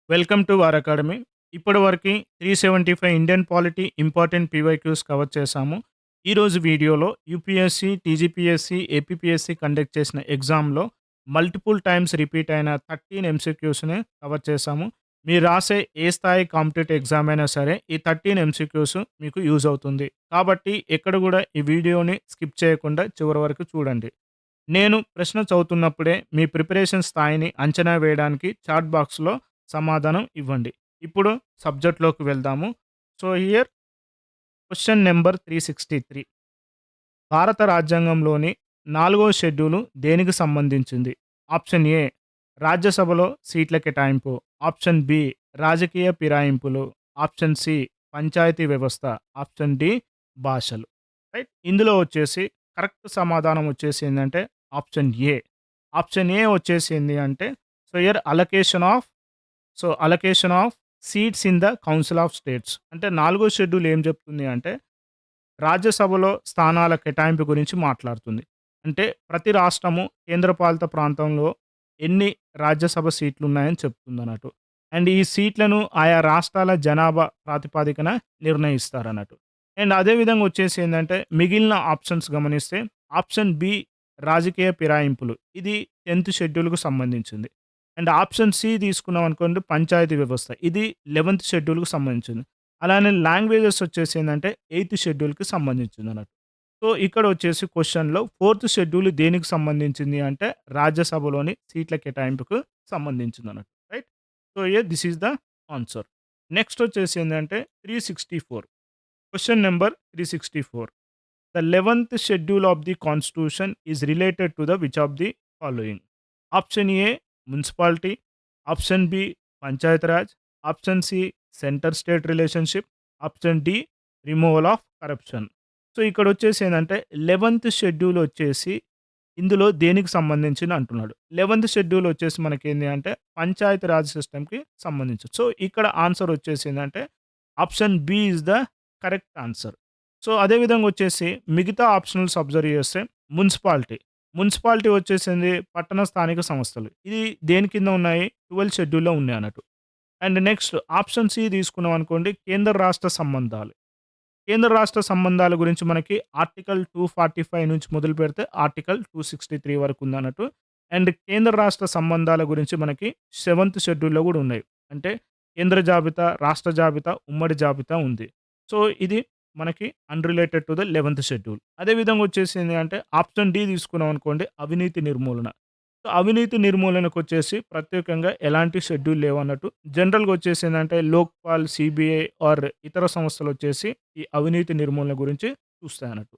Welcome to War Academy. ఇప్పటివరకి 375 Indian polity important PYQs cover చేశాము. ఈరోజు వీడియోలో యూపీఎస్సీ, టీజీపీఎస్సీ, ఏపీపీఎస్సీ కండక్ట్ చేసిన ఎగ్జామ్‌లో మల్టిపుల్ టైమ్స్ రిపీట్ అయిన 13 ఎంసీక్యూస్‌ని కవర్ చేశాము. మీరు రాసే ఏ స్థాయి కాంపిటేటివ్ ఎగ్జామ్ అయినా సరే ఈ 13 ఎంసీక్యూస్ మీకు యూజ్ అవుతుంది. కాబట్టి ఎక్కడ కూడా ఈ వీడియోని స్కిప్ చేయకుండా చివరి వరకు చూడండి. నేను ప్రశ్న చదువుతున్నప్పుడే మీ ప్రిపరేషన్ స్థాయిని అంచనా వేయడానికి చాట్ బాక్స్‌లో సమాధానం ఇవ్వండి. ఇప్పుడు సబ్జెక్ట్‌లోకి వెళ్దాము. So, here question number 363. భారత రాజ్యాంగంలోని 4వ షెడ్యూలు దేనికి సంబంధించింది? ఆప్షన్ ఏ రాజ్యసభలో సీట్ల కేటాయింపు. ఆప్షన్ బి రాజకీయ ఫిరాయింపులు. ఆప్షన్ సి పంచాయతీ వ్యవస్థ. ఆప్షన్ డి భాషలు. రైట్. ఇందులో వచ్చేసి కరెక్ట్ సమాధానం వచ్చేసి ఏందంటే ఆప్షన్ ఏ. ఆప్షన్ ఏ వచ్చేసి ఏంది అంటే here allocation of seats in the council of states. అంటే 4వ షెడ్యూల్ ఏం చెప్తుంది అంటే రాజ్యసభలో స్థానాల కేటాయింపు గురించి మాట్లాడుతుంది. అంటే ప్రతి రాష్ట్రము, కేంద్రపాలిత ప్రాంతంలో ఎన్ని రాజ్యసభ సీట్లున్నాయని చెప్తుందన్నట్టు. అండ్ ఈ సీట్లను ఆయా రాష్ట్రాల జనాభా ప్రాతిపదికన నిర్ణయిస్తారన్నట్టు. అండ్ అదే విధంగా వచ్చేసి ఏందంటే మిగిలిన ఆప్షన్స్ గమనిస్తే ఆప్షన్ బి రాజకీయ ఫిరాయింపులు. ఇది 10థ్ షెడ్యూల్‌కు సంబంధించింది. అండ్ ఆప్షన్ సి తీసుకున్నాం అనుకోండి పంచాయతీ వ్యవస్థ. ఇది 11థ్ షెడ్యూల్‌కు సంబంధించింది. అలానే లాంగ్వేజెస్ వచ్చేసి ఏందంటే 8థ్ షెడ్యూల్‌కి సంబంధించిందన్నట్టు. సో, ఇక్కడ వచ్చేసి క్వెషన్‌లో 4థ్ షెడ్యూల్ దేనికి సంబంధించింది అంటే రాజ్యసభలోని సీట్ల కేటాయింపుకు సంబంధించిందన్నట్టు. Right. So, this is the answer. Next వచ్చేసి ఏందంటే 364. Question number 364. The 11th schedule of the constitution is related to the which of the following? Option A municipality. Option B panchayat raj. Option C centre state relationship. Option D removal of corruption. So, ఇక్కడ వచ్చేసి ఏందంటే 11th schedule వచ్చేసి ఇందులో దేనికి సంబంధించింది అంటున్నాడు. 11th schedule వచ్చేసి మనకేంది అంటే పంచాయతీ రాజ్ సిస్టమ్‌కి సంబంధించి. సో, ఇక్కడ ఆన్సర్ వచ్చేసి ఏందంటే option B is the correct answer. So, అదే విధంగా వచ్చేసి మిగతా ఆప్షనల్స్ అబ్జర్వ్ చేస్తే మున్సిపాలిటీ. మున్సిపాలిటీ వచ్చేసింది పట్టణ స్థానిక సంస్థలు. ఇది దేని కింద ఉన్నాయి? 12 షెడ్యూల్‌లో ఉన్నాయన్నట్టు. అండ్ నెక్స్ట్ ఆప్షన్ సి తీసుకున్నాం అనుకోండి కేంద్ర రాష్ట్ర సంబంధాలు. కేంద్ర రాష్ట్ర సంబంధాల గురించి మనకి ఆర్టికల్ 245 నుంచి మొదలుపెడితే ఆర్టికల్ 263 వరకు ఉందన్నట్టు. అండ్ కేంద్ర రాష్ట్ర సంబంధాల గురించి మనకి 7థ్ షెడ్యూల్‌లో గూడా ఉన్నాయి. అంటే కేంద్ర జాబితా, రాష్ట్ర జాబితా, ఉమ్మడి జాబితా ఉంది. సో, ఇది మనకి అన్‌రిలేటెడ్ టు ద 11థ్ షెడ్యూల్. అదే విధంగా వచ్చేసింది అంటే ఆప్షన్ డి తీసుకున్నాం అనుకోండి అవినీతి నిర్మూలన. సో, అవినీతి నిర్మూలనకొచ్చేసి ప్రత్యేకంగా ఎలాంటి షెడ్యూల్ లేవన్నట్టు. జనరల్‌గా వచ్చేసిందంటే లోక్‌పాల్, సీబీఐ ఆర్ ఇతర సంస్థలొచ్చేసి ఈ అవినీతి నిర్మూలన గురించి చూస్తాయన్నట్టు.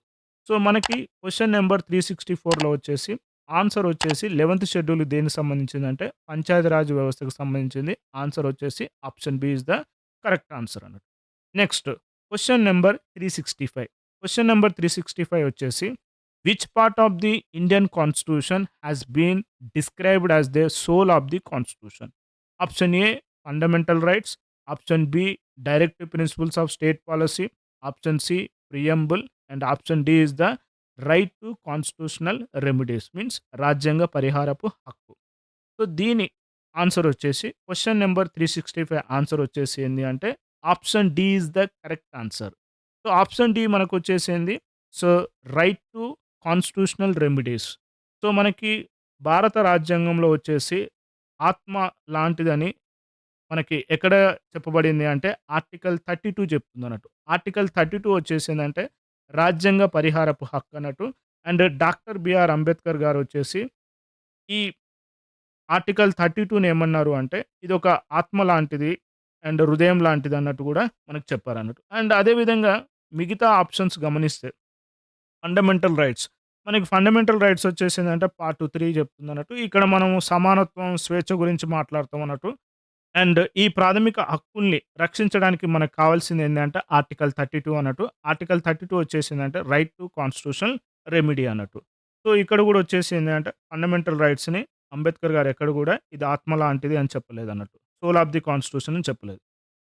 సో, మనకి క్వెషన్ నంబర్ 364లో వచ్చేసి ఆన్సర్ వచ్చేసి 11థ్ షెడ్యూల్ దేనికి సంబంధించిందంటే పంచాయతీ రాజ్ వ్యవస్థకు సంబంధించింది. ఆన్సర్ వచ్చేసి option B is the correct answer అన్నట్టు. Next question number 365. Question number 365 వచ్చేసి which part of the Indian constitution has been described as the soul of the constitution? Option A fundamental rights. Option B directive principles of state policy. Option C preamble. And option D is the right to constitutional remedies means రాజ్యాంగ పరిహారపు హక్కు. So, దీని answer వచ్చేసి question number 365 answer వచ్చేసి ఏంది అంటే option D is the correct answer. So, option D మనకొచ్చేసింది. So, right to constitutional remedies. So, మనకి భారత రాజ్యాంగంలో వచ్చేసి ఆత్మ లాంటిదని మనకి ఎక్కడ చెప్పబడింది అంటే ఆర్టికల్ 32 చెప్తుందన్నట్టు. ఆర్టికల్ 32 వచ్చేసిందంటే రాజ్యాంగ పరిహారపు హక్కు అన్నట్టు. అండ్ డాక్టర్ బిఆర్ అంబేద్కర్ గారు వచ్చేసి ఈ ఆర్టికల్ 32ని ఏమన్నారు అంటే ఇదొక ఆత్మ లాంటిది అండ్ హృదయం లాంటిది అన్నట్టు కూడా మనకు చెప్పారన్నట్టు. అండ్ అదే విధంగా మిగతా ఆప్షన్స్ గమనిస్తే ఫండమెంటల్ రైట్స్. మనకి ఫండమెంటల్ రైట్స్ వచ్చేసిందంటే పార్ట్ 3 చెప్తుందన్నట్టు. ఇక్కడ మనము సమానత్వం, స్వేచ్ఛ గురించి మాట్లాడుతాం అన్నట్టు. అండ్ ఈ ప్రాథమిక హక్కుల్ని రక్షించడానికి మనకు కావాల్సింది ఏందంటే ఆర్టికల్ 32 అన్నట్టు. ఆర్టికల్ 32 వచ్చేసిందంటే రైట్ టు కాన్స్టిట్యూషనల్ రెమెడీ అన్నట్టు. సో, ఇక్కడ కూడా వచ్చేసి ఏందంటే ఫండమెంటల్ రైట్స్‌ని అంబేద్కర్ గారు ఎక్కడ కూడా ఇది ఆత్మ లాంటిది అని చెప్పలేదన్నట్టు. సోల్ ఆఫ్ ది కాన్స్టిట్యూషన్ అని చెప్పలేదు.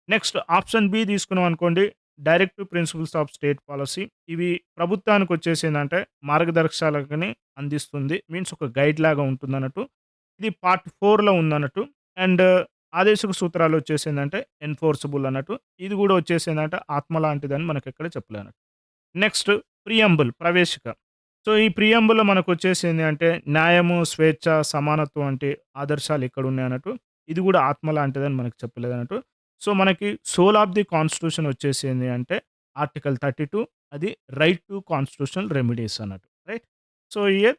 నెక్స్ట్ ఆప్షన్ బి తీసుకున్నాం అనుకోండి directive principles of state policy. ఇవి ప్రభుత్వానికి వచ్చేసిందంటే మార్గదర్శకాలని అందిస్తుంది. మీన్స్ ఒక గైడ్ లాగా ఉంటుందన్నట్టు. ఇది పార్ట్ 4లో ఉందన్నట్టు. అండ్ ఆదేశక సూత్రాలు వచ్చేసిందంటే ఎన్ఫోర్సబుల్ అన్నట్టు. ఇది గూడా వచ్చేసిందంటే ఆత్మ లాంటిదని మనకెక్కడ చెప్పలేనట్టు. నెక్స్ట్ ప్రియంబుల్ ప్రవేశిక. సో, ఈ ప్రియంబుల్‌లో మనకొచ్చేసింది అంటే న్యాయము, స్వేచ్ఛ, సమానత్వం వంటి ఆదర్శాలు ఇక్కడున్నాయన్నట్టు. ఇది గూడా ఆత్మ లాంటిదని మనకు చెప్పలేదన్నట్టు. సో, మనకి సోల్ ఆఫ్ ది కాన్స్టిట్యూషన్ వచ్చేసింది అంటే ఆర్టికల్ 32 అది రైట్ టు కాన్స్టిట్యూషనల్ రెమెడీస్ అన్నట్టు. రైట్. సో, హియర్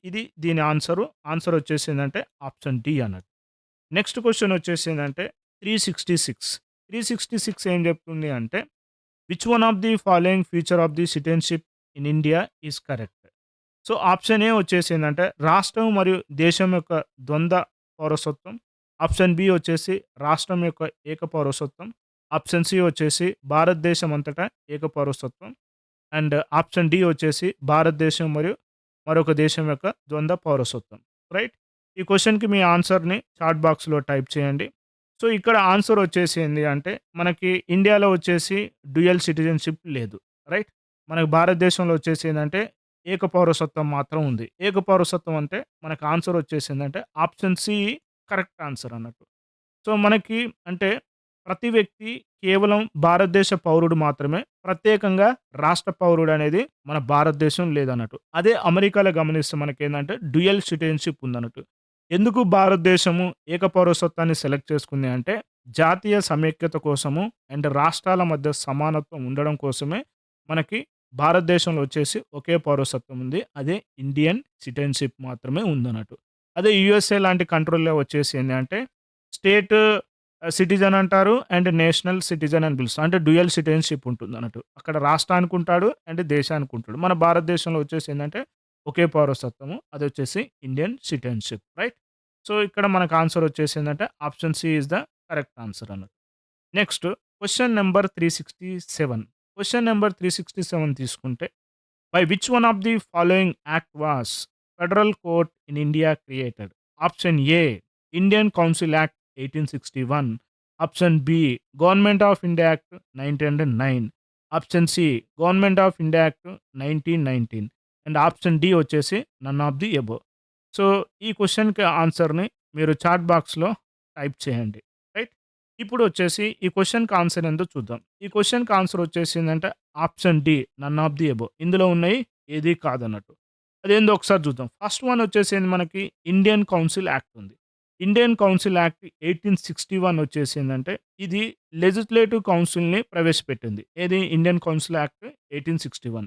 ఇది దీని ఆన్సరు. ఆన్సర్ వచ్చేసిందంటే ఆప్షన్ డి అన్నట్టు. నెక్స్ట్ క్వెషన్ వచ్చేసిందంటే 366. 366 ఏం చెప్తుంది అంటే which one of the following feature of the citizenship in India is correct. So, option A వచ్చేసిందంటే రాష్ట్రం మరియు దేశం యొక్క ద్వంద్వ పౌరసత్వం. ఆప్షన్ బి వచ్చేసి రాష్ట్రం యొక్క ఏక పౌరసత్వం. ఆప్షన్ సి వచ్చేసి భారతదేశం అంతటా ఏక పౌరసత్వం. అండ్ ఆప్షన్ డి వచ్చేసి భారతదేశం మరియు మరొక దేశం యొక్క ద్వంద్వ పౌరసత్వం. రైట్. ఈ క్వెషన్‌కి మీ ఆన్సర్‌ని చాట్ బాక్స్‌లో టైప్ చేయండి. సో, ఇక్కడ ఆన్సర్ వచ్చేసి ఏంది అంటే మనకి ఇండియాలో వచ్చేసి డ్యూయల్ సిటిజన్‌షిప్ లేదు. రైట్. మనకు భారతదేశంలో వచ్చేసి ఏందంటే ఏక పౌరసత్వం మాత్రం ఉంది. ఏక పౌరసత్వం అంటే మనకు ఆన్సర్ వచ్చేసిందంటే ఆప్షన్ సి కరెక్ట్ ఆన్సర్ అన్నట్టు. సో, మనకి అంటే ప్రతి వ్యక్తి కేవలం భారతదేశ పౌరుడు మాత్రమే. ప్రత్యేకంగా రాష్ట్ర పౌరుడనేది మన భారతదేశం లేదన్నట్టు. అదే అమెరికాలో గమనిస్తే మనకేందంటే డ్యూయల్ సిటిజన్‌షిప్ ఉందన్నట్టు. ఎందుకు భారతదేశము ఏక పౌరసత్వాన్ని సెలెక్ట్ చేసుకుంది అంటే జాతీయ సమైక్యత కోసము అండ్ రాష్ట్రాల మధ్య సమానత్వం ఉండడం కోసమే మనకి భారతదేశంలో వచ్చేసి ఒకే పౌరసత్వం ఉంది. అదే ఇండియన్ సిటిజన్‌షిప్ మాత్రమే ఉందన్నట్టు. అదే యూఎస్ఏ లాంటి కంట్రీ‌లో వచ్చేసి ఏందంటే స్టేట్ సిటిజన్ అంటారు. అండ్ నేషనల్ సిటిజన్ అని పిలుస్తారు. అంటే డ్యూయల్ సిటిజన్‌షిప్ ఉంటుందన్నట్టు. అక్కడ రాష్ట్రానికి ఉంటాడు. అండ్ దేశానికి ఉంటాడు. మన భారతదేశంలో వచ్చేసి ఏందంటే ఒకే పౌరసత్వము. అదొచ్చేసి ఇండియన్ సిటిజన్‌షిప్. రైట్. సో, ఇక్కడ మనకు ఆన్సర్ వచ్చేసి ఏందంటే option C is the correct answer అన్నట్టు. Next question number 367. Question number 367 తీసుకుంటే by which one of the following act was federal court in India created? Option A Indian council act 1861. Option B government of India act 1909. Option C government of India act 1919. And option D వచ్చేసి none of the above. So, ఈ క్వెషన్‌కి ఆన్సర్‌ని మీరు chat బాక్స్‌లో type చేయండి. Right. ఇప్పుడు వచ్చేసి ఈ క్వెషన్‌కి ఆన్సర్ ఏందో చూద్దాం. ఈ క్వెషన్‌కి ఆన్సర్ వచ్చేసిందంటే option D none of the above. ఇందులో ఉన్నాయి ఏది కాదన్నట్టు. అదేందో ఒకసారి చూద్దాం. ఫస్ట్ వన్ వచ్చేసింది మనకి ఇండియన్ కౌన్సిల్ యాక్ట్ ఉంది. ఇండియన్ కౌన్సిల్ యాక్ట్ 1861 వచ్చేసిందంటే ఇది లెజిస్లేటివ్ కౌన్సిల్‌ని ప్రవేశపెట్టింది. ఏది ఇండియన్ కౌన్సిల్ యాక్ట్ 1861.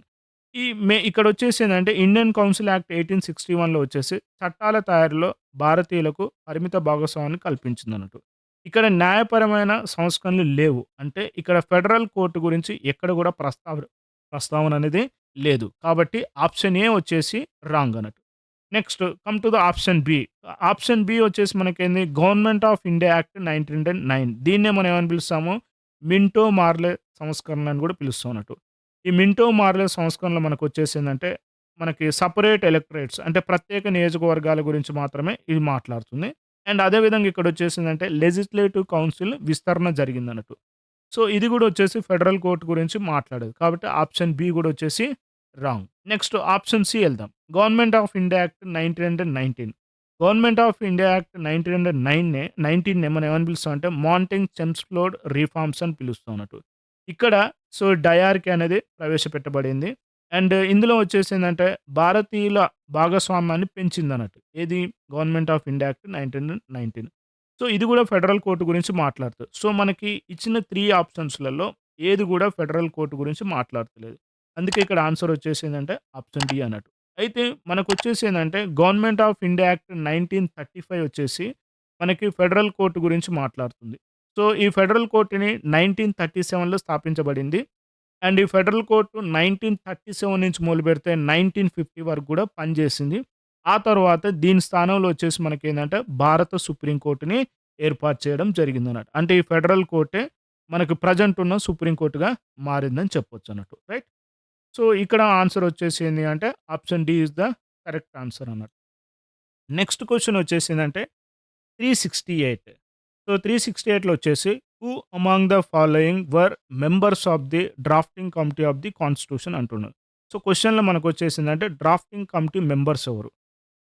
ఇక్కడొచ్చేసేందంటే ఇండియన్ కౌన్సిల్ యాక్ట్ 1861లో వచ్చేసి చట్టాల తయారీలో భారతీయులకు పరిమిత భాగస్వామ్యాన్ని కల్పించిందన్నట్టు. ఇక్కడ న్యాయపరమైన సంస్కరణలు లేవు. అంటే ఇక్కడ ఫెడరల్ కోర్ట్ గురించి ఎక్కడ గూడా ప్రస్తావన అనేది లేదు. కాబట్టి ఆప్షన్ ఏ వచ్చేసి రాంగ్ అన్నట్టు. Next come to the option B. Option B వచ్చేసి మనకేంది గవర్నమెంట్ ఆఫ్ ఇండియా యాక్ట్ 1909. దీన్నే మనం ఏమని పిలుస్తాము? మింటో మార్లే సంస్కరణ అని గూడా పిలుస్తాం అన్నట్టు. ఈ మింటో మార్లే సంస్కరణలో మనకొచ్చేసిందంటే, మనకి సెపరేట్ ఎలక్టరేట్స్ అంటే ప్రత్యేక నియోజకవర్గాల గురించి మాత్రమే ఇది మాట్లాడుతుంది. అండ్ అదే విధంగా ఇక్కడొచ్చేసిందంటే లెజిస్లేటివ్ కౌన్సిల్ విస్తరణ జరిగిందన్నట్టు. సో, ఇది గూడా వచ్చేసి ఫెడరల్ కోర్ట్ గురించి మాట్లాడేది. కాబట్టి ఆప్షన్ బి గూడా వచ్చేసి రాంగ్. నెక్స్ట్ ఆప్షన్ సి ఎళ్దాం. Government of India act 1919. Government of India act 1919నే మనం ఏమని పిలుస్తామంటే మాంటెగ్ చెమ్స్‌ఫోర్డ్ రిఫార్మ్స్ అని పిలుస్తాం అన్నట్టు. ఇక్కడ సో, డయార్కీ అనేది ప్రవేశపెట్టబడింది. అండ్ ఇందులో వచ్చేసిందంటే భారతీయుల భాగస్వామ్యాన్ని పెంచిందన్నట్టు. ఏది government of India act 1919. So, ఇది గూడా ఫెడరల్ కోర్ట్ గురించి మాట్లాడుతది. సో, మనకి ఇచ్చిన 3 ఆప్షన్స్‌లలో ఏది గూడా ఫెడరల్ కోర్ట్ గురించి మాట్లాడతలేదు. అందుకే ఇక్కడ ఆన్సర్ వచ్చేసిందంటే ఆప్షన్ డి అన్నట్టు. అయితే మనకొచ్చేసేందంటే గవర్నమెంట్ ఆఫ్ ఇండియా యాక్ట్ 1935 వచ్చేసి మనకి ఫెడరల్ కోర్ట్ గురించి మాట్లాడుతుంది. సో, ఈ ఫెడరల్ కోర్ట్‌ని 1937లో స్థాపించబడింది. అండ్ ఈ ఫెడరల్ కోర్ట్ 1937 నుంచి మొదలుపెడితే 1950 వరకు గూడా పనిచేసింది. ఆ తర్వాత దీని స్థానంలో వచ్చేసి మనకేందంటే భారత సుప్రీం కోర్ట్‌ని ఏర్పాటు చేయడం జరిగిందన్నట్టు. అంటే ఈ ఫెడరల్ కోర్టే మనకు ప్రెజెంట్ ఉన్న సుప్రీం కోర్ట్‌గా మారిందని చెప్పొచ్చన్నట్టు. రైట్. సో, ఇక్కడ ఆన్సర్ వచ్చేసి ఏంది అంటే option D is the correct answer అన్నట్టు. నెక్స్ట్ క్వెషన్ వచ్చేసిందంటే 368. సో, 368లో వచ్చేసి who among the following were members of the drafting committee of the constitution అంటున్నారు. సో, క్వెషన్‌లో మనకొచ్చేసిందంటే డ్రాఫ్టింగ్ కమిటీ మెంబర్స్ ఎవరు?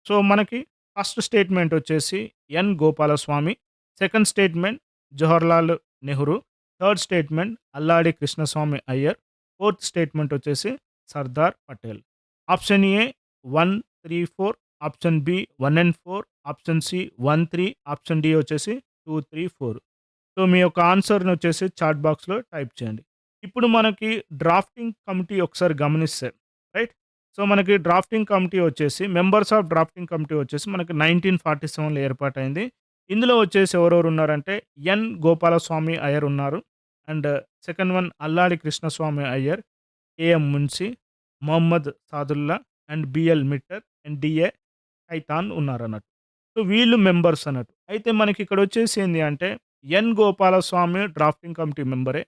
సో, మనకి ఫస్ట్ స్టేట్మెంట్ వచ్చేసి N. Gopalaswami. Second statement Jawaharlal Nehru. Third statement Alladi Krishnaswami Ayyar. Fourth statement వచ్చేసి Sardar Patel. Option A 1, 3, 4. Option B 1 and 4. Option C 1, 3. Option D వచ్చేసి 2, 3, 4. So మీ యొక్క ఆన్సర్ని వచ్చేసి చాట్ బాక్స్లో టైప్ చేయండి. ఇప్పుడు మనకి డ్రాఫ్టింగ్ కమిటీ ఒకసారి గమనిస్తే రైట్. సో మనకి డ్రాఫ్టింగ్ కమిటీ వచ్చేసి మెంబర్స్ ఆఫ్ డ్రాఫ్టింగ్ కమిటీ వచ్చేసి మనకి 1947లో ఏర్పాటైంది. ఇందులో వచ్చేసి ఎవరెవరు ఉన్నారంటే ఎన్ గోపాలస్వామి అయ్యర్ ఉన్నారు. And second one Alladi Krishnaswami Ayyar, AM Munshi, Mohammad Saadulla and BL Mitter and DA Khaitan ఉన్నారన్నట్టు. సో వీళ్ళు మెంబర్స్ అన్నట్టు. అయితే మనకి ఇక్కడ వచ్చేసి ఏంది అంటే ఎన్ గోపాలస్వామి డ్రాఫ్టింగ్ కమిటీ మెంబరే.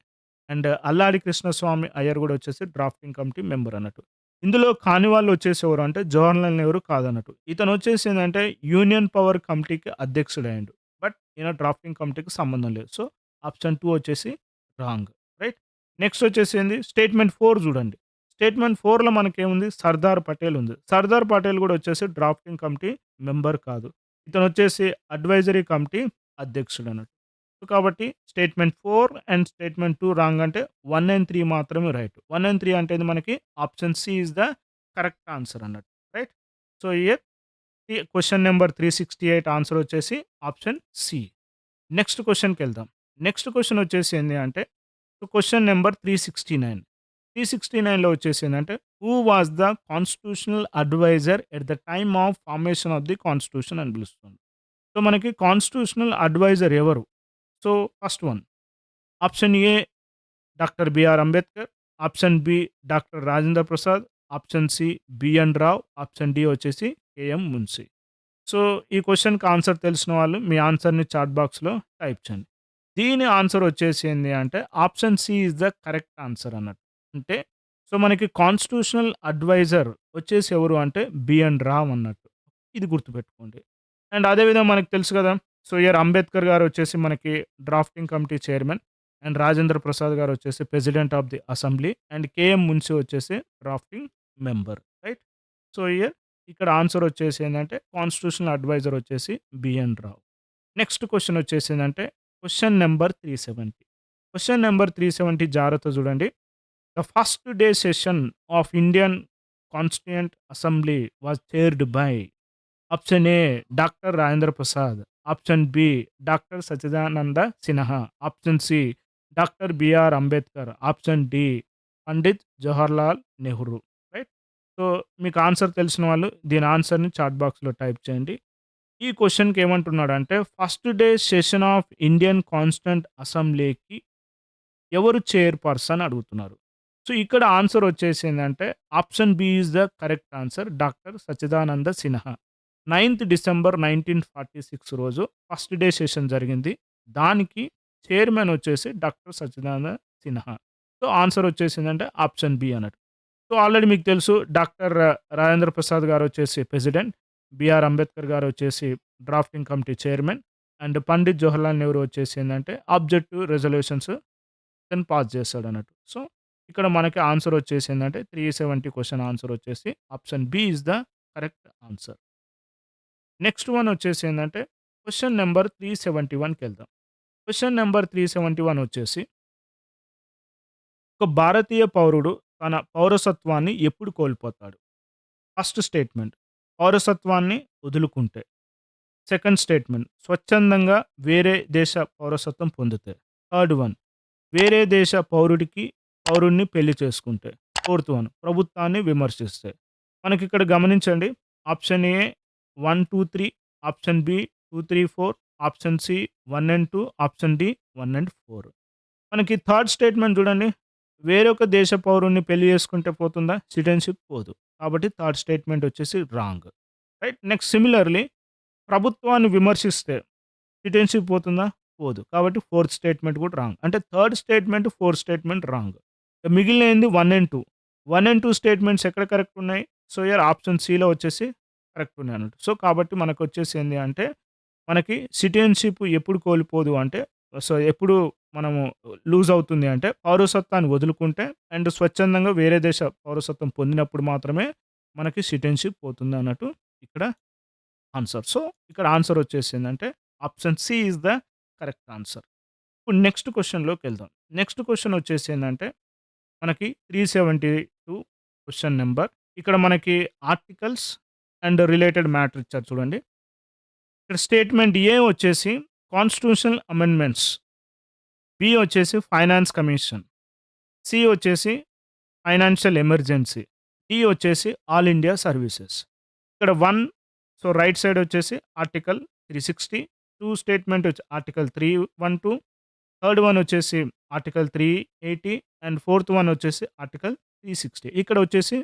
అండ్ అల్లాడి కృష్ణస్వామి అయ్యర్ కూడా వచ్చేసి డ్రాఫ్టింగ్ కమిటీ మెంబర్ అన్నట్టు. ఇందులో కాని వాళ్ళు వచ్చేసి ఎవరు అంటే జవహర్లాల్ నెహ్రూ కాదన్నట్టు. ఇతను వచ్చేసి ఏందంటే యూనియన్ పవర్ కమిటీకి అధ్యక్షుడయ్యిండు. బట్ ఈయన డ్రాఫ్టింగ్ కమిటీకి సంబంధం లేదు. సో ఆప్షన్ 2 వచ్చేసి రాంగ్. రైట్. నెక్స్ట్ వచ్చేసి ఏంది స్టేట్మెంట్ 4 చూడండి. స్టేట్మెంట్ 4లో మనకేముంది సర్దార్ పటేల్ ఉంది. సర్దార్ పటేల్ కూడా వచ్చేసి డ్రాఫ్టింగ్ కమిటీ మెంబర్ కాదు. ఇతను వచ్చేసి అడ్వైజరీ కమిటీ అధ్యక్షుడు అన్నట్టు. సో కాబట్టి స్టేట్మెంట్ 4 అండ్ స్టేట్మెంట్ 2 రాంగ్ అంటే 1 అండ్ 3 మాత్రమే రైట్. 1 అండ్ 3 అంటే ఇది మనకి option C is the correct answer అన్నట్టు. Right. So here question number 368 answer వచ్చేసి ఆప్షన్ సి. నెక్స్ట్ క్వెషన్‌కెళ్దాం. నెక్స్ట్ క్వెషన్ వచ్చేసి ఏంది అంటే క్వెషన్ నెంబర్ 369. 369లో వచ్చేసి ఏందంటే who was the constitutional adviser at the time of formation of the constitution అని పిలుస్తుంది. సో మనకి కాన్స్టిట్యూషనల్ అడ్వైజర్ ఎవరు? So first one option A doctor BR Ambedkar. Option B doctor Rajendra Prasad. Option C B N Rao. Option D వచ్చేసి KM Munshi. So ఈ క్వెషన్‌కి answer తెలిసిన వాళ్ళు మీ ఆన్సర్‌ని చాట్ బాక్స్‌లో టైప్ చేయండి. దీని ఆన్సర్ వచ్చేసి ఏంది అంటే option C is the correct answer అన్నట్టు. అంటే సో మనకి కాన్స్టిట్యూషనల్ అడ్వైజర్ వచ్చేసి ఎవరు అంటే బిఎన్ రావ్ అన్నట్టు. ఇది గుర్తుపెట్టుకోండి. అండ్ అదేవిధంగా మనకు తెలుసు కదా! సో హియర్ అంబేద్కర్ గారు వచ్చేసి మనకి drafting committee chairman. And Rajendra Prasad గారు వచ్చేసి president of the assembly. And KM Munshi వచ్చేసి drafting member. Right. So here ఇక్కడ ఆన్సర్ వచ్చేసి ఏందంటే కాన్స్టిట్యూషనల్ అడ్వైజర్ వచ్చేసి బిఎన్ రావ్. నెక్స్ట్ క్వెషన్ వచ్చేసి ఏందంటే క్వెషన్ నంబర్ 370. క్వెషన్ నంబర్ 370 జాగ్రత్తగా చూడండి. The first day session of Indian constituent assembly was chaired by option A doctor Rajendra Prasad. Option B doctor Sachchidananda Sinha. Option C doctor BR Ambedkar. Option D Pandit Jawaharlal Nehru. Right. So మీకు answer తెలిసిన వాళ్ళు దీని ఆన్సర్‌ని chat బాక్స్‌లో type చేయండి. ఈ క్వెషన్‌కి ఏమంటున్నాడంటే first day session of Indian constituent అసెంబ్లీకి ఎవరు చైర్‌పర్సన్ అడుగుతున్నారు. సో ఇక్కడ ఆన్సర్ వచ్చేసి ఏందంటే option B is the correct answer. Doctor Sachchidananda Sinha. Ninth December 1946 రోజు ఫస్ట్ డే సెషన్ జరిగింది. దానికి చైర్మన్ వచ్చేసి doctor Sachchidananda Sinha. So answer వచ్చేసిందంటే ఆప్షన్ బి అన్నట్టు. సో ఆల్రెడీ మీకు తెలుసు డాక్టర్ రాజేంద్ర ప్రసాద్ గారు వచ్చేసి ప్రెసిడెంట్. బిఆర్ అంబేద్కర్ గారు వచ్చేసి drafting committee chairman. And Pandit Jawaharlal Nehru వచ్చేసి ఏందంటే ఆబ్జెక్టివ్ రెజల్యూషన్స్ తను పాస్ చేస్తాడన్నట్టు. సో ఇక్కడ మనకి ఆన్సర్ వచ్చేసి ఏందంటే 370 క్వెషన్ ఆన్సర్ వచ్చేసి option B is the correct answer. Next one వచ్చేసి ఏందంటే క్వెషన్ నంబర్ 371కెళ్దాం. క్వెషన్ నంబర్ 371 వచ్చేసి ఒక భారతీయ పౌరుడు తన పౌరసత్వాన్ని ఎప్పుడు కోల్పోతాడు? ఫస్ట్ స్టేట్మెంట్ పౌరసత్వాన్ని వదులుకుంటే. సెకండ్ స్టేట్మెంట్ స్వచ్ఛందంగా వేరే దేశ పౌరసత్వం పొందితే. థర్డ్ వన్ వేరే దేశ పౌరుడిని పెళ్లి చేసుకుంటే. ఫోర్త్ వన్ ప్రభుత్వాన్ని విమర్శిస్తే. మనకిక్కడ గమనించండి. Option A 1, 2, 3. Option B 2, 3, 4. Option C 1 and 2. Option D 1 and 4. మనకి థర్డ్ స్టేట్మెంట్ చూడండి. వేరొక దేశ పౌరుడిని పెళ్లి చేసుకుంటే పోతుందా? సిటిజన్‌షిప్ పోదు. కాబట్టి థర్డ్ స్టేట్మెంట్ వచ్చేసి రాంగ్. రైట్. నెక్స్ట్ సిమిలర్‌లీ ప్రభుత్వాన్ని విమర్శిస్తే సిటిజన్‌షిప్ పోతుందా? పోదు. కాబట్టి ఫోర్త్ స్టేట్మెంట్ కూడా రాంగ్. అంటే third statement, fourth statement wrong. మిగిలినయింది 1 and 2. 1 and 2 statements ఎక్కడ కరెక్ట్ ఉన్నాయి? సో హియర్ ఆప్షన్ సిలో వచ్చేసి కరెక్ట్ ఉన్నాయన్నట్టు. సో కాబట్టి మనకొచ్చేసి ఏంది అంటే మనకి సిటిజన్‌షిప్ ఎప్పుడు కోల్పోదు అంటే సో ఎప్పుడు మనము లూజ్ అవుతుంది అంటే పౌరసత్వాన్ని వదులుకుంటే అండ్ స్వచ్ఛందంగా వేరే దేశ పౌరసత్వం పొందినప్పుడు మాత్రమే మనకి సిటిజన్‌షిప్ పోతుంది అన్నట్టు ఇక్కడ ఆన్సర్. సో ఇక్కడ ఆన్సర్ వచ్చేసి ఏందంటే option C is the correct answer. ఇప్పుడు నెక్స్ట్ క్వెషన్‌లోకెళ్దాం. నెక్స్ట్ క్వెషన్ వచ్చేసి ఏందంటే, మనకి 372 క్వెషన్ నంబర్. ఇక్కడ మనకి ఆర్టికల్స్ అండ్ రిలేటెడ్ మ్యాటర్ ఇచ్చారు చూడండి. ఇక్కడ స్టేట్మెంట్ ఏ వచ్చేసి కాన్స్టిట్యూషనల్ అమెండ్మెంట్స్, బి వచ్చేసి ఫైనాన్స్ కమిషన్, సి వచ్చేసి ఫైనాన్షియల్ ఎమర్జెన్సీ, డి వచ్చేసి ఆల్ ఇండియా సర్వీసెస్. ఇక్కడ 1 సో రైట్ సైడ్ వచ్చేసి ఆర్టికల్ 360, 2 స్టేట్మెంట్ వచ్చి ఆర్టికల్ 312, థర్డ్ వన్ వచ్చేసి ఆర్టికల్ 380 అండ్ ఫోర్త్ వన్ వచ్చేసి ఆర్టికల్ 360. ఇక్కడ వచ్చేసి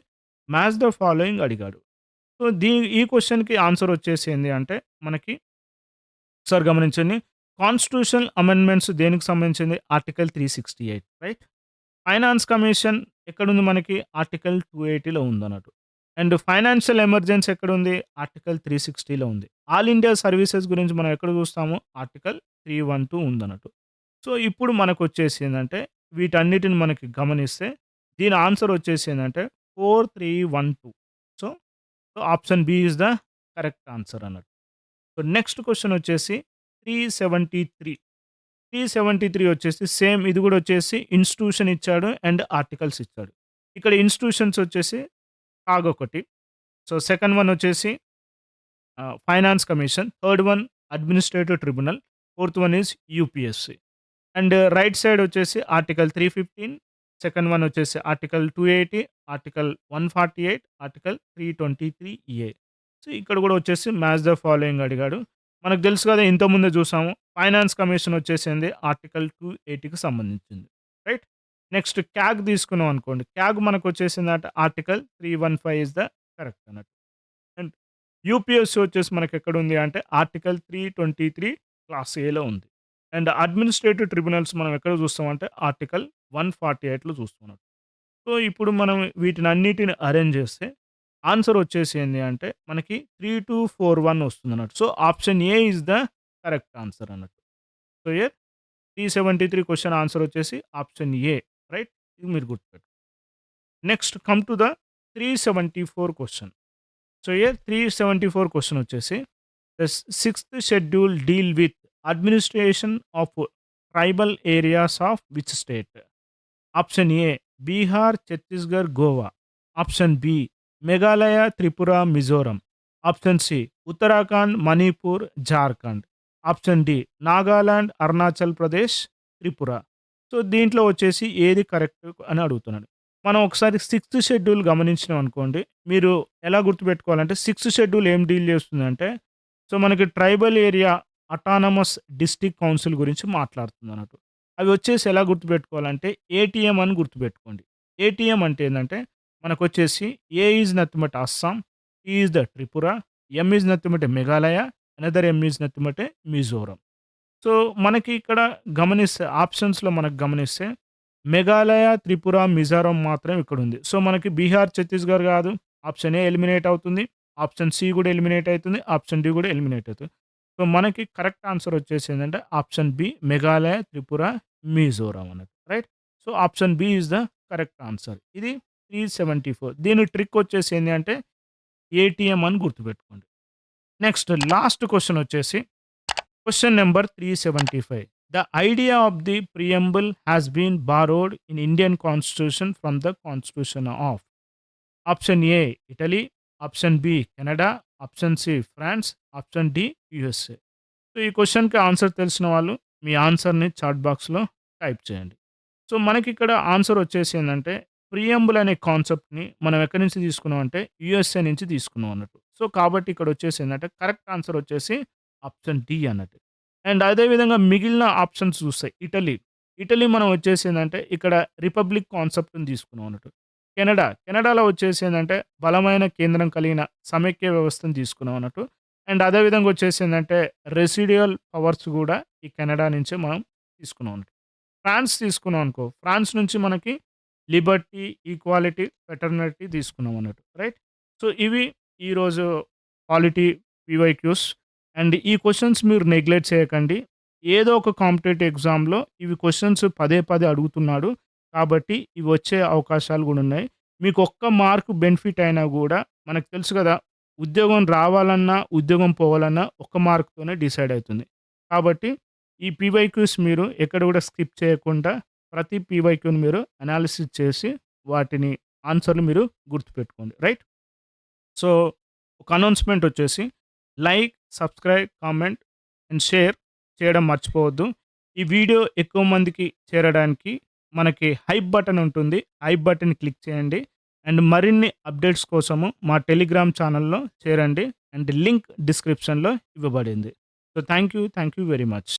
మ్యాచ్ ద ఫాలోయింగ్ అడిగాడు. సో ఈ క్వెషన్‌కి ఆన్సర్ వచ్చేసి ఏంది అంటే మనకి ఒకసారి గమనించండి. కాన్స్టిట్యూషనల్ అమెండ్మెంట్స్ దేనికి సంబంధించింది? Article 368 right. ఫైనాన్స్ కమిషన్ ఎక్కడుంది మనకి? ఆర్టికల్ 280లో ఉందన్నట్టు. అండ్ ఫైనాన్షియల్ ఎమర్జెన్సీ ఎక్కడుంది? ఆర్టికల్ 360లో ఉంది. ఆల్ ఇండియా సర్వీసెస్ గురించి మనం ఎక్కడ చూస్తాము? ఆర్టికల్ 312 ఉందన్నట్టు. సో, ఇప్పుడు మనకొచ్చేసి ఏందంటే వీటన్నిటిని మనకి గమనిస్తే దీని ఆన్సర్ వచ్చేసి ఏందంటే 4312. So, option B is the correct answer అన్నట్టు. సో, నెక్స్ట్ క్వెషన్ వచ్చేసి 373. 373 వచ్చేసి సేమ్ ఇది గూడా వచ్చేసి ఇన్‌స్టిట్యూషన్ ఇచ్చాడు అండ్ ఆర్టికల్స్ ఇచ్చాడు. ఇక్కడ ఇన్‌స్టిట్యూషన్స్ వచ్చేసి కాగ్ ఒకటి. సో, సెకండ్ వన్ వచ్చేసి finance commission, third one administrative tribunal, fourth one is UPSC. And right side వచ్చేసి ఆర్టికల్ 315, సెకండ్ వన్ వచ్చేసి ఆర్టికల్ 280, ఆర్టికల్ 148, ఆర్టికల్ 323 ఏ. సో, ఇక్కడ కూడా వచ్చేసి మ్యాచ్ ద ఫాలోయింగ్ అడిగాడు. మనకు తెలుసు కదా ఇంతకుముందే చూసాము. ఫైనాన్స్ కమిషన్ వచ్చేసింది ఆర్టికల్ 280కి సంబంధించింది. రైట్. నెక్స్ట్ క్యాగ్ తీసుకున్నాం అనుకోండి. క్యాగ్ మనకు వచ్చేసిందంటే ఆర్టికల్ 315 ఈస్ ద కరెక్ట్ అన్నట్టు. అండ్ యూపీఎస్‌సి వచ్చేసి మనకి ఎక్కడుంది అంటే ఆర్టికల్ 323 క్లాస్ ఏలో ఉంది. అండ్ అడ్మినిస్ట్రేటివ్ ట్రిబ్యునల్స్ మనం ఎక్కడ చూస్తామంటే ఆర్టికల్ 148లో చూస్తున్నాం. సో, ఇప్పుడు మనం వీటినన్నిటిని అరేంజ్ చేస్తే ఆన్సర్ వచ్చేసి ఏంది అంటే మనకి 3241 వస్తుందన్నట్టు. So, option A is the correct answer అన్నట్టు. సో, హియర్ 373 క్వెషన్ ఆన్సర్ వచ్చేసి ఆప్షన్ ఏ రైట్. ఇది మీరు గుర్తుపెట్టుకోండి. Next come to the 374 question. So, here 374 question వచ్చేసి the sixth schedule deal with administration of tribal areas of which state? Option A Bihar, Chhattisgarh, Goa. Option B Meghalaya, Tripura, Mizoram. Option C Uttarakhand, Manipur, Jharkhand. Option D Nagaland, Arunachal Pradesh, Tripura. So, దీంట్లో వచ్చేసి ఏది correct అని అడుగుతున్నాడు. మనం ఒకసారి సిక్స్త్ షెడ్యూల్ గమనించినాం అనుకోండి. మీరు ఎలా గుర్తుపెట్టుకోవాలంటే సిక్స్త్ షెడ్యూల్ ఏం డీల్ చేస్తుందంటే సో, మనకి tribal area autonomous district council గురించి మాట్లాడుతుందన్నట్టు. అవి వచ్చేసి ఎలా గుర్తుపెట్టుకోవాలంటే ఏటీఎం అని గుర్తుపెట్టుకోండి. ఏటీఎం అంటే ఏందంటే మనకొచ్చేసి A is nothing but Assam, T is the Tripura, M is nothing but Meghalaya, another M is nothing but Mizoram. So, మనకి ఇక్కడ గమనిస్తే ఆప్షన్స్‌లో మనకు గమనిస్తే మేఘాలయ, త్రిపుర, మిజోరం మాత్రం ఇక్కడుంది. సో, మనకి బీహార్, ఛత్తీస్‌గఢ్ కాదు. ఆప్షన్ ఏ ఎలిమినేట్ అవుతుంది. ఆప్షన్ సి కూడా ఎలిమినేట్ అయితుంది. ఆప్షన్ డి కూడా ఎలిమినేట్ అవుతుంది. సో, మనకి కరెక్ట్ ఆన్సర్ వచ్చేసి ఏందంటే ఆప్షన్ బి మేఘాలయ, త్రిపుర, మిజోరం అన్నట్టు. Right. So, option B is the correct answer. ఇది 374. దీని ట్రిక్ వచ్చేసి ఏంది అంటే ఏటీఎం అని గుర్తుపెట్టుకోండి. నెక్స్ట్ లాస్ట్ క్వెషన్ వచ్చేసి question number 375. The idea of the preamble has been borrowed in Indian Constitution from the Constitution of option A Italy, option B Canada, option C France, option D USA. So, ఈ క్వెషన్‌కి answer తెలిసిన వాళ్ళు మీ ఆన్సర్‌ని chat బాక్స్‌లో type చేయండి. So, మనకిక్కడ answer వచ్చేసి ఏందంటే ప్రియంబుల్ అనే కాన్సెప్ట్‌ని మనం ఎక్కడి నుంచి తీసుకున్నాం అంటే యూఎస్ఏ నుంచి తీసుకున్నాం అన్నట్టు. సో, కాబట్టి ఇక్కడ వచ్చేసి ఏందంటే కరెక్ట్ ఆన్సర్ వచ్చేసి ఆప్షన్ డి అన్నట్టు. అండ్ అదే విధంగా మిగిలిన ఆప్షన్స్ చూస్తే ఇటలీ. ఇటలీ మనం వచ్చేసి ఏందంటే ఇక్కడ రిపబ్లిక్ కాన్సెప్ట్‌ని తీసుకున్నాం అన్నట్టు. కెనడాలో వచ్చేసి ఏందంటే బలమైన కేంద్రం కలిగిన సమైక్య వ్యవస్థను తీసుకున్నాం అన్నట్టు. అండ్ అదే విధంగా వచ్చేసి ఏందంటే రెసిడ్యుయల్ పవర్స్ కూడా ఈ కెనడా నుంచే మనం తీసుకున్నాం అన్నట్టు. ఫ్రాన్స్ తీసుకున్నాం అనుకో, ఫ్రాన్స్ నుంచి మనకి లిబర్టీ, ఈక్వాలిటీ, ఫ్రెటర్నిటీ తీసుకున్నాం అన్నట్టు. రైట్. సో, ఇవి ఈరోజు పాలిటీ పీవైక్యూస్. అండ్ ఈ క్వెషన్స్ మీరు నెగ్లెక్ట్ చేయకండి. ఏదో ఒక కాంపిటేటివ్ ఎగ్జామ్‌లో ఇవి క్వెషన్స్ పదే పదే అడుగుతున్నాడు. కాబట్టి ఇవి వచ్చే అవకాశాలు గూడా ఉన్నాయి. మీకు ఒక్క మార్క్ బెనిఫిట్ అయినా గూడా మనకు తెలుసు గదా! ఉద్యోగం రావాలన్నా, ఉద్యోగం పోవాలన్నా ఒక్క మార్క్‌తోనే డిసైడ్ అయితుంది. కాబట్టి ఈ పీవైక్యూస్ మీరు ఎక్కడ కూడా స్కిప్ చేయకుండా ప్రతి పీవైక్యూని మీరు అనాలిసిస్ చేసి వాటిని ఆన్సర్‌లు మీరు గుర్తుపెట్టుకోండి. రైట్? సో, ఒక అనౌన్స్‌మెంట్ వచ్చేసి like, subscribe, comment and share చేయడం మర్చిపోవద్దు. ఈ వీడియో ఎక్కువ మందికి చేరడానికి మనకి హైప్ బటన్ ఉంటుంది. హైప్ బటన్ క్లిక్ చేయండి. అండ్ మరిన్ని అప్డేట్స్ కోసము మా టెలిగ్రామ్ ఛానెల్‌లో చేరండి. అండ్ లింక్ డిస్క్రిప్షన్‌లో ఇవ్వబడింది. So, thank you very much.